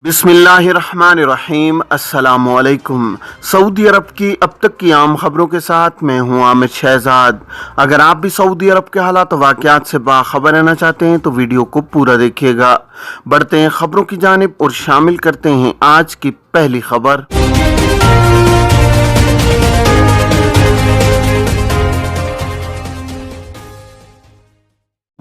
बिस्मिल्लाहिर्रहमानिर्रहीम। अस्सलामुअलैकुम। सऊदी अरब की अब तक की आम खबरों के साथ मैं हूं आमिर शहजाद। अगर आप भी सऊदी अरब के हालात और वाक़यात से बाखबर रहना चाहते हैं तो वीडियो को पूरा देखिएगा। बढ़ते हैं खबरों की जानिब और शामिल करते हैं आज की पहली खबर।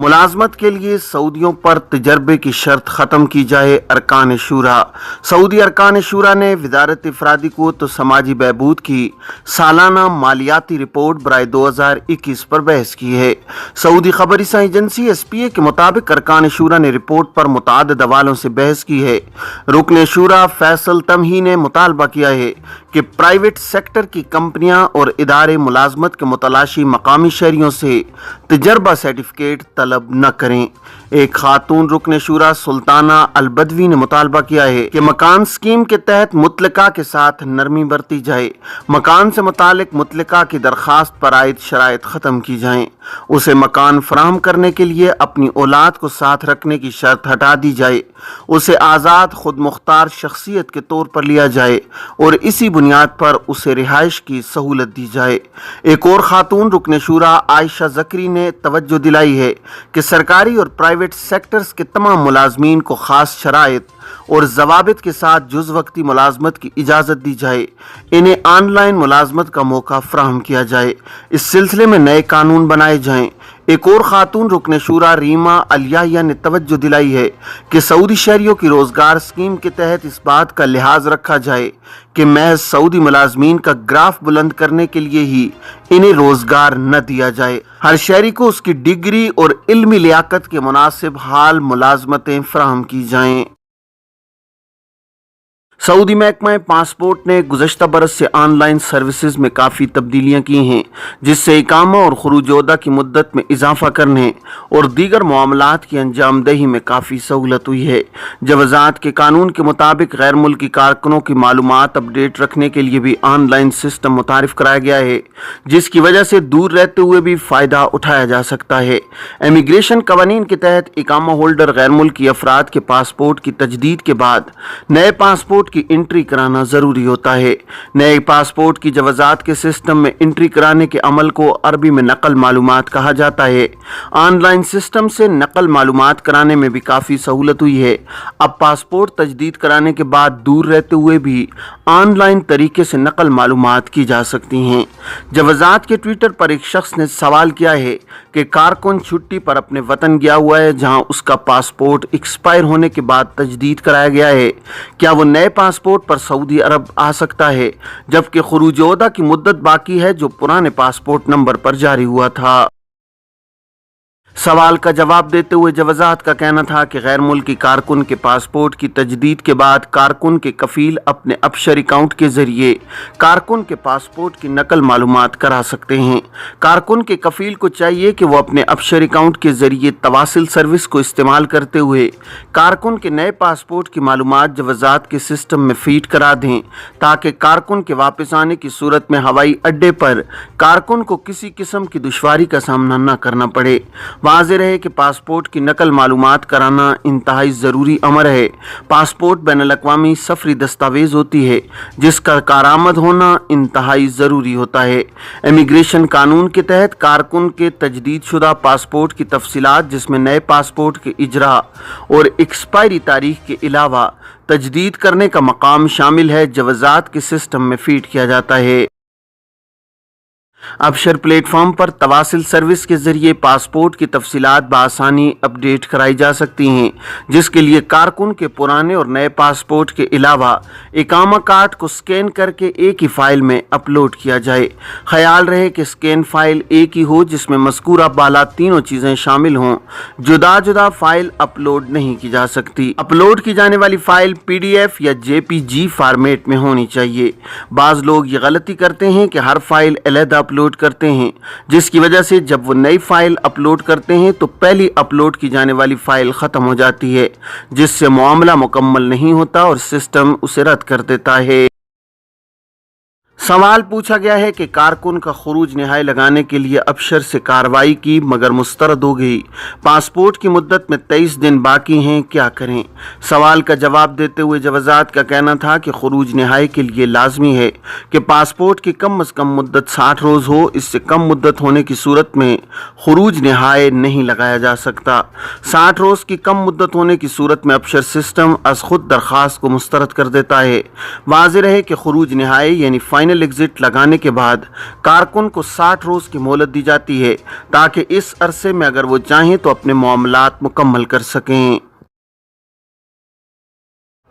मुलाजमत के लिए सऊदियों पर तजर्बे की शर्त ख़त्म की जाए। अरकान शूरा। सऊदी अरकान शूरा ने वज़ारत इफ़रादी क़ुव्वत और समाजी बहबूद की सालाना मालियाती रिपोर्ट बराए 2021 पर बहस की है। सऊदी खबर रसां एजेंसी SPA के मुताबिक अरकान शूरा ने रिपोर्ट पर मुतअद्दिद हवालों से बहस की है। रुकन शूरा फैसल तमही ने मुतालबा किया है कि प्राइवेट सेक्टर की कंपनियां और इदारे मुलाजमत के मुतलाशी मकामी शहरियों से तजर्बा सर्टिफिकेट तलब न करें। एक खातून रुकन शूरा सुल्ताना अल बदवी ने मुतालबा किया है कि मकान स्कीम के तहत मुतलका के साथ नरमी बरती जाए। मकान से मुतालिक मुतलका की दरखास्त पर आयद शराइत ख़त्म की जाएं। उसे मकान फराहम करने के लिए अपनी औलाद को साथ रखने की शर्त हटा दी जाए। उसे आज़ाद खुद मुख्तार शख्सियत के तौर पर लिया जाए और इसी बुनियाद पर उसे रिहाइश की सहूलत दी जाए। एक और खातून रुकन शूरा आयशा ज़करी ने तवज्जो दिलाई है कि सरकारी और प्राइवेट सेक्टर्स के तमाम मुलाजमीन को ख़ास शराइत और ज़वाबित के साथ जुज़ वक्ती मुलाजमत की इजाज़त दी जाए। इन्हें ऑनलाइन मुलाजमत का मौका फराहम किया जाए। इस सिलसिले में नए कानून बनाए जाएं। एक और खातून रुकन शूरा रीमा अलिया ने तवज्जो दिलाई है कि सऊदी शहरियों की रोज़गार स्कीम के तहत इस बात का लिहाज रखा जाए कि महज सऊदी मुलाजमीन का ग्राफ बुलंद करने के लिए ही इन्हें रोज़गार न दिया जाए। हर शहरी को उसकी डिग्री और इल्मी लियाकत के मुनासिब हाल मुलाजमतें फराहम की जाएं। सऊदी महकमा पासपोर्ट ने गुज़श्ता बरस से ऑनलाइन सर्विसेज में काफ़ी तब्दीलियाँ की हैं, जिससे इकामा और खुरूज ओहदा की मुद्दत में इजाफा करने और दीगर मामलात की अंजाम दही में काफ़ी सहूलत हुई है। जवाज़ात के कानून के मुताबिक गैर मुल्की कारकुनों की मालूमात अपडेट रखने के लिए भी ऑनलाइन सिस्टम मुतारिफ कराया गया है, जिसकी वजह से दूर रहते हुए भी फ़ायदा उठाया जा सकता है। इमिग्रेशन कवानीन के तहत इकामा होल्डर गैर मुल्की अफराद के पासपोर्ट की तजदीद के बाद नए पासपोर्ट की एंट्री कराना जरूरी होता है। नए पासपोर्ट की जवाज़ात के सिस्टम में एंट्री कराने के अमल को अरबी में नकल मालूमात कहा जाता है। ऑनलाइन सिस्टम से नकल मालूमात कराने में भी काफ़ी सहूलत हुई है। अब पासपोर्ट तजदीद कराने के बाद दूर रहते हुए भी ऑनलाइन तरीके से नकल मालूमात की जा सकती हैं। जवाज़ात के ट्विटर पर एक शख्स ने सवाल किया है कि कारकुन छुट्टी पर अपने वतन गया हुआ है जहां उसका पासपोर्ट एक्सपायर होने के बाद तजदीद कराया गया है, क्या वो नए पासपोर्ट पर सऊदी अरब आ सकता है, जबकि खुरूज ओहदा की मुद्दत बाकी है जो पुराने पासपोर्ट नंबर पर जारी हुआ था। सवाल का जवाब देते हुए जवाज़ात का कहना था कि गैर मुल्की कारकुन के पासपोर्ट की तजदीद के बाद कारकुन के कफ़ील अपने अपशर अकाउंट के ज़रिए कारकुन के पासपोर्ट की नकल मालूमात करा सकते हैं। कारकुन के कफ़ील को चाहिए कि वो अपने अपशर अकाउंट के ज़रिए तवासिल सर्विस को इस्तेमाल करते हुए कारकुन के नए पासपोर्ट की मालूमात जवाज़ात के सिस्टम में फीड करा दें, ताकि कारकुन के वापस आने की सूरत में हवाई अड्डे पर कारकुन को किसी किस्म की दुश्वारी का सामना न करना पड़े। वाज़ेह रहे कि पासपोर्ट की नकल मालूमात कराना इंतहाई ज़रूरी अमर है। पासपोर्ट बैनुल-अक़वामी सफरी दस्तावेज़ होती है जिसका कारामद होना इंतहाई ज़रूरी होता है। इमिग्रेशन कानून के तहत कारकुन के तजदीद शुदा पासपोर्ट की तफसीलात, जिसमें नए पासपोर्ट के इजरा और एक्सपायरी तारीख के अलावा तजदीद करने का मकाम शामिल है, जवाज़ात के सिस्टम में फीड किया जाता है। अपशर प्लेटफॉर्म पर तवासिल सर्विस के जरिए पासपोर्ट की तफसीलात बआसानी अपडेट कराई जा सकती हैं, जिसके लिए कारकुन के पुराने और नए पासपोर्ट के अलावा इकामा कार्ड को स्कैन करके एक ही फाइल में अपलोड किया जाए। ख्याल रहे कि स्कैन फाइल एक ही हो जिसमें मज़कूरा बाला तीनों चीज़ें शामिल हों। जुदा जुदा फाइल अपलोड नहीं की जा सकती। अपलोड की जाने वाली फाइल PDF या JPG फॉर्मेट में होनी चाहिए। बाज़ लोग ये गलती करते हैं कि हर फाइल अलहदा अपलोड करते हैं, जिसकी वजह से जब वो नई फाइल अपलोड करते हैं तो पहली अपलोड की जाने वाली फाइल ख़त्म हो जाती है, जिससे मामला मुकम्मल नहीं होता और सिस्टम उसे रद्द कर देता है। सवाल पूछा गया है कि कारकुन का खुरूज नहाई लगाने के लिए अफसर से कार्रवाई की मगर मुस्तरद हो गई। पासपोर्ट की मुद्दत में 23 दिन बाकी हैं, क्या करें? सवाल का जवाब देते हुए जवाजात का कहना था कि खुरूज नहाई के लिए लाजमी है कि पासपोर्ट की कम अज़ कम मुद्दत 60 रोज़ हो। इससे कम मुद्दत होने की सूरत में खुरूज नहाई नहीं लगाया जा सकता। 60 रोज़ की कम मुद्दत होने की सूरत में अफसर सिस्टम अज खुद दरख्वास्त को मुस्तरद कर देता है। वाज़ेह रहे कि खुरूज नहाई यानी फाइनल एग्जिट लगाने के बाद कारकुन को 60 रोज़ की मोहलत दी जाती है ताकि इस अरसे में अगर वो चाहें तो अपने मामलात मुकम्मल कर सकें।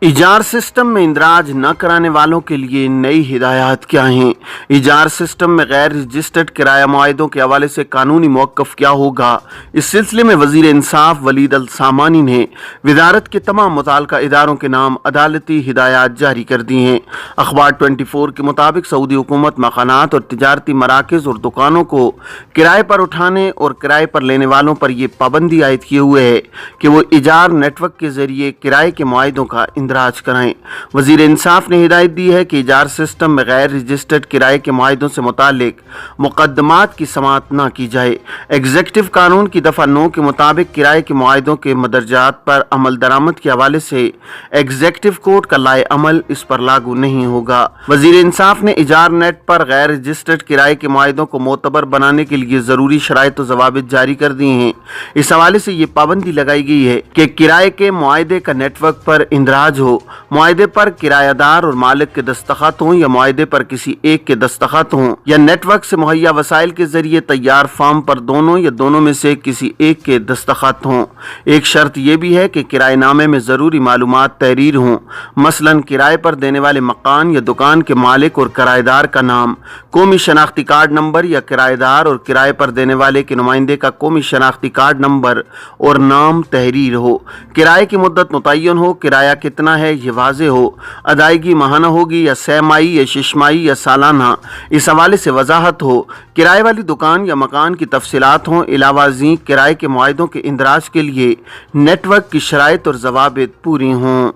इजार सिस्टम में इंदराज न कराने वालों के लिए नई हिदायत क्या हैं? इजार सिस्टम में गैर रजिस्टर्ड किराया मुआहिदों के हवाले से कानूनी मौक़िफ़ क्या होगा? इस सिलसिले में वज़ीर इंसाफ वलीद अल सामानी ने वज़ारत के तमाम मुताल्लिका इदारों के नाम अदालती हिदायत जारी कर दी हैं। अखबार 24 के मुताबिक सऊदी हुकूमत मकानात और तिजारती मराकज़ और दुकानों को किराए पर उठाने और किराए पर लेने वालों पर यह पाबंदी आयद किए हुए है कि वो इजार नेटवर्क के ज़रिए किराए के मुआहिदों का इंदराज कराएं। वज़ीर इंसाफ ने हिदायत दी है कि इजार सिस्टम में गैर रजिस्टर्ड किराए के मुआहिदों से मुतालिक मुकदमात की समाअत न की जाए। एग्जीक्यूटिव कानून की दफ़ा 9 के मुताबिक किराए के मुआहिदों के मदरजात पर अमल दरामद के हवाले से एग्जीक्यूटिव कोर्ट का लाए अमल इस पर लागू नहीं होगा। वज़ीर इंसाफ ने इजार नेट पर गैर रजिस्टर्ड किराए के मुआहिदों को मोतबर बनाने के लिए ज़रूरी शराइत व ज़वाबित जारी कर दी हैं। इस हवाले से ये पाबंदी लगाई गई है कि किराए के मुआहिदे का नेटवर्क पर इंदराज हो, मुआहिदे पर किरायादार और मालिक के दस्तखत हों या मुआहिदे पर किसी एक के दस्तखत हों या नेटवर्क से मुहैया वसाइल के जरिए तैयार फॉर्म पर दोनों या दोनों में से किसी एक के दस्तखत हों। एक शर्त यह भी है कि किराएनामे में ज़रूरी मालूमात तहरीर हों, मसलन किराए पर देने वाले मकान या दुकान के मालिक और किराएदार का नाम, कौमी शनाख्ती कार्ड नंबर या किराएदार और किराए पर देने वाले के नुमाइंदे का कौमी शनाख्ती कार्ड नंबर और नाम तहरीर हो, किराए की मुद्दत मुतय्यन हो, किराया कितना है ये वाज़ेह हो, अदायगी माहाना होगी या सहमाही या शिशमाही या सालाना, इस हवाले से वजाहत हो, किराए वाली दुकान या मकान की तफसीलात हों। अलावा ज़ी किराए के मुआहिदों के इंदराज के लिए नेटवर्क की शराइत और ज़वाबित पूरी हों।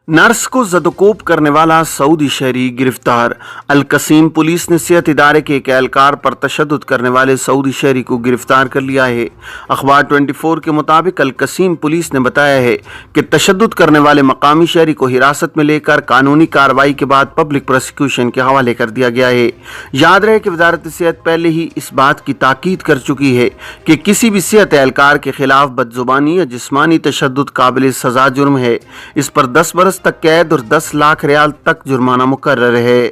नर्स को ज़दकोब करने वाला सऊदी शहरी गिरफ्तार। अल-कसीम पुलिस ने सेहत इदारे के एक एहलकार पर तशद्दुद करने वाले सऊदी शहरी को गिरफ्तार कर लिया है। अखबार 24 के मुताबिक अल-कसीम पुलिस ने बताया है कि तशद्दुद करने वाले मकामी शहरी को हिरासत में लेकर कानूनी कार्रवाई के बाद पब्लिक प्रोसिक्यूशन के हवाले कर दिया गया है। याद रहे कि वजारत सेहत पहले ही इस बात की ताकीद कर चुकी है कि किसी भी सेहत एहलकार के खिलाफ बदजुबानी या जिस्मानी तशद्दुद काबिल सज़ा जुर्म है। इस पर 10 बरस तक कैद और 10 लाख रियाल तक जुर्माना मुकर्रर है।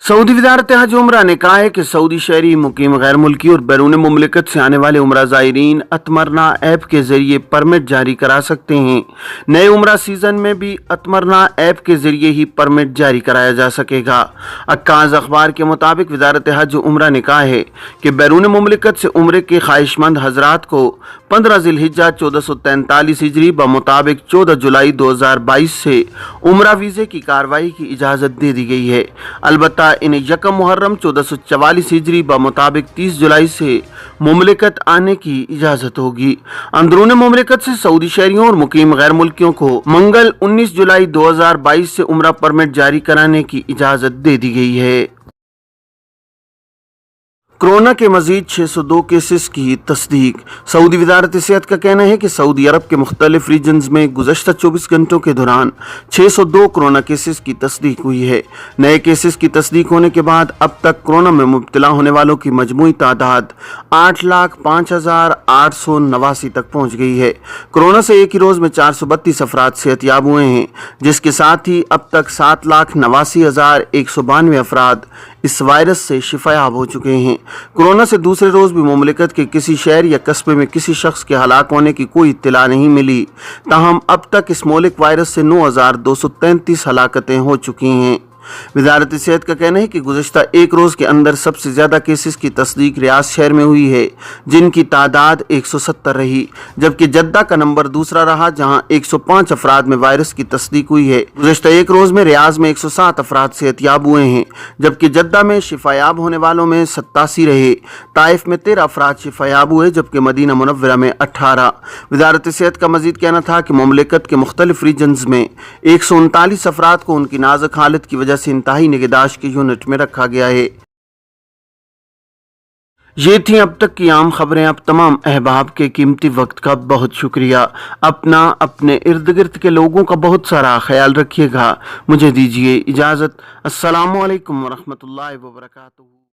सऊदी वज़ारत हज उम्रा ने कहा है कि सऊदी शहरी मुकीम गैर मुल्की और बैरून मुमलिकत से आने वाले उम्रा ज़ायरीन अतमरना ऐप के जरिए परमिट जारी करा सकते हैं। नए उम्रा सीजन में भी अतमरना ऐप के जरिए ही परमिट जारी कराया जा सकेगा। अक्काज़ अखबार के मुताबिक वज़ारत हज उम्रा ने कहा है कि बैरून मुमलिकत से उम्रे के ख्वाहिशमंद हजरात को 15 ज़िलहिज्जा 1443 हिजरी बमुताबिक 14 जुलाई 2022 से उम्रा वीज़े की कार्रवाई की इजाज़त दे दी गई है। अलबत्ता इन्हें यकम मुहर्रम 1444 हिजरी बमुताबिक 30 जुलाई से मुमलिकत आने की इजाज़त होगी। अंदरून मुमलिकत से सऊदी शहरियों और मुकीम गैर मुल्कियों को मंगल 19 जुलाई 2022 से उम्रा परमिट जारी कराने की इजाज़त दे दी गई है। कोरोना के मजीद 602 केसेस की तस्दीक। सऊदी वज़ारत सेहत का कहना है कि सऊदी अरब के मुख्तलिफ रीजन्स में गुज़श्ता 24 घंटों के दौरान 602 कोरोना केसेस की तस्दीक हुई है। नए केसेस की तस्दीक होने के बाद अब तक कोरोना में मुब्तला होने वालों की मजमूई तादाद 8,05,889 तक पहुँच गई है। कोरोना से एक ही रोज़ में 432 अफराद सेहतयाब हुए हैं, जिसके साथ ही अब तक 7,89,192 अफराद इस वायरस से शिफायाब हो चुके हैं। कोरोना से दूसरे रोज़ भी मुमलिकत के किसी शहर या कस्बे में किसी शख्स के हलाक होने की कोई इत्तला नहीं मिली। ताहम अब तक इस मौलिक वायरस से 9,233 हलाकतें हो चुकी हैं। वजारत सेहत का कहना है कि गुज़श्ता एक रोज़ के अंदर सबसे ज़्यादा केसेस की तस्दीक रियाद शहर में हुई है, जिनकी तादाद 170 रही, जबकि जद्दा का नंबर दूसरा रहा जहां 105 अफराद में वायरस की तस्दीक हुई है। गुज़श्ता एक रोज़ में रियाज में 107 अफराद सेहतयाब हुए हैं, जबकि जद्दा में शिफायाब होने वालों में 87 रहे। ताइफ में 13 अफराद शिफायाब हुए, जबकि मदीना मुनव्वरा में 18। वजारत सेहत का मजीद कहना था कि मुमलिकत के मुख्तलिफ रीजन्स में 139 अफराद को उनकी नाजुक हालत की वजह से इंतहाई निगहदाश्त के यूनिट में रखा गया है। ये थी अब तक की आम खबरें। अब तमाम अहबाब के कीमती वक्त का बहुत शुक्रिया। अपना अपने इर्द गिर्द के लोगों का बहुत सारा ख्याल रखिएगा। मुझे दीजिए इजाज़त। अस्सलामु अलैकुम वरहमतुल्लाहि वबरकातुहू।